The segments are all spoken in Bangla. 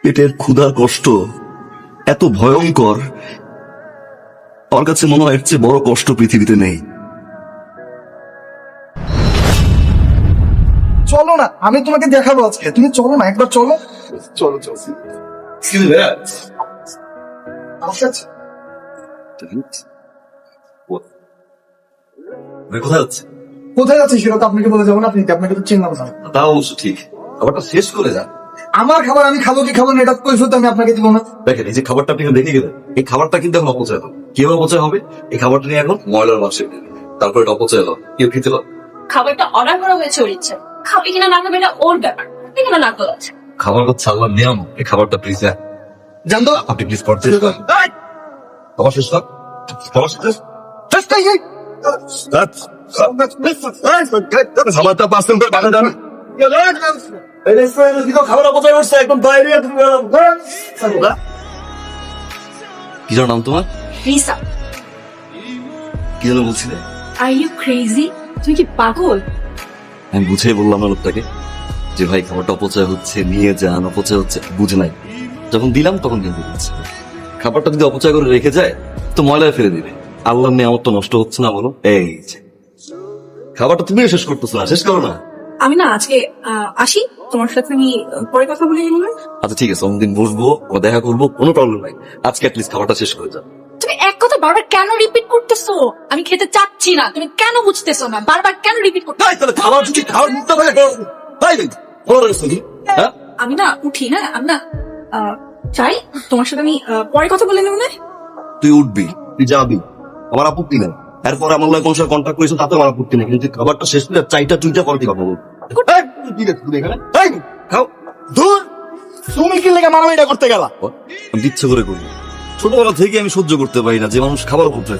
পেটের ক্ষুধার কষ্ট এত ভয়ঙ্কর, আমার কাছে মনে হয় এর চেয়ে বড় কষ্ট পৃথিবীতে নেই। চলো না, আমি তোমাকে দেখাবো আজকে। তুমি চলো না, একবার চলো। চলো চলো। আচ্ছা আচ্ছা। কোথায় যাচ্ছে? কোথায় যাচ্ছি সেটা তো আপনাকে বলে যাবো না, আপনি আপনাকে তো চিনলাম না। তা অবশ্য ঠিক, খাবারটা শেষ করে যান। আমার খাবার আমি খাবো কি খাবো না এটা কৈফিয়ত আমি আপনাকে দিব না। দেখেন, এই যে খাবারটা আপনি এখানে রেখে গেলেন, এই খাবারটা কিন্তু এখন অপচয় হবে। কিভাবে অপচয় হবে? এই খাবারটা নিয়ে এখন ময়লার বাক্সে দেবে, তারপর এটা অপচয় হলো, কেউ খেতে পারবে? খাবারটা অর্ডার করা হয়েছে ওর ইচ্ছে, খাবে কিনা না খাবে এটা ওর ব্যাপার, এখানে না তো আছে। খাবার হচ্ছে আল্লাহর নিয়ম, এই খাবারটা প্লিজ জানতো আপনি প্লিজ করতে খাবার শেষ কর, খাবার শেষ। খাবারটা পার্সেল করে পাঠান যান। খাবার অপচয় করছে একদম বাইরে। কি যেন নাম তোমার? রিসা, কি যেন বলছিলে? Are you crazy? তুমি কি পাগল? আমি বুঝেই বললাম না লোকটাকে যে ভাই খাবারটা অপচয় হচ্ছে, নিয়ে যান, অপচয় হচ্ছে। বুঝে নাই, যখন দিলাম তখন কিন্তু বুঝছে। খাবারটা যদি অপচয় করে রেখে যায় তো ময়লায় ফেলে দিবে। আল্লাহর নিয়ামত তো নষ্ট হচ্ছে না, বলো? এই যে খাবারটা তুমিও শেষ করতেছো না, শেষ করো না। আমি না আজকে আসি, তোমার সাথে আমি পরে কথা বলে নিলাম। আচ্ছা ঠিক আছে, অন্যদিন বসবো, ও দেখা করবো, কোনো প্রবলেম নাই। আজকে অ্যাটলিস্ট খাবারটা শেষ করে যাও। তুমি এক কথা বারবার কেন রিপিট করতেছো? আমি খেতে চাচ্ছি না, তুমি কেন বুঝতেছো না? বারবার কেন রিপিট করতে? তাহলে খাবার যদি খাওয়ার মুক্ত হয়ে হ্যাঁ, আমি না উঠি, না আমি না চাই তোমার সাথে আমি পরে কথা বলে নেব না। তুই উঠবি, তুই যাবি, আমার আপত্তি নেই। এরপর আমার লাগে কোন সাথে কন্ট্যাক্ট করেছো তাতে আমার আপত্তি নেই, কিন্তু খাবারটা শেষ করে চাইটা চুইটা পাল্টি পাবো। খাও। দূর, তুমি কি লেগে মারামারিটা করতে গেলা? আমি ইচ্ছে করে করি, ছোটবেলা থেকে আমি সহ্য করতে পারি না যে মানুষ খাবার করতে।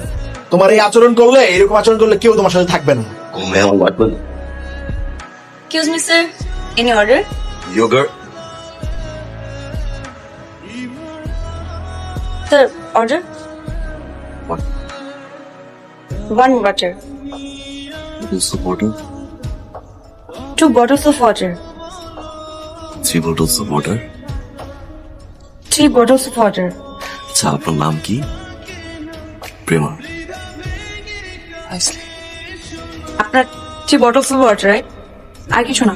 তোমার এই আচরণ করলে, এরকম আচরণ করলে কেউ তোমার সাথে থাকবে না। আমার লাগবে না। Excuse me sir, any order? Yogurt. Sir, order? What? 1 butter. Bottles of water. 2 bottles of water. 3 bottles of water. 3 bottles of water. আচ্ছা, আপনার নাম কি? প্রেমা। আপনার 3 bottles of water, right? আর কিছু না?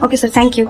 Okay sir, thank you.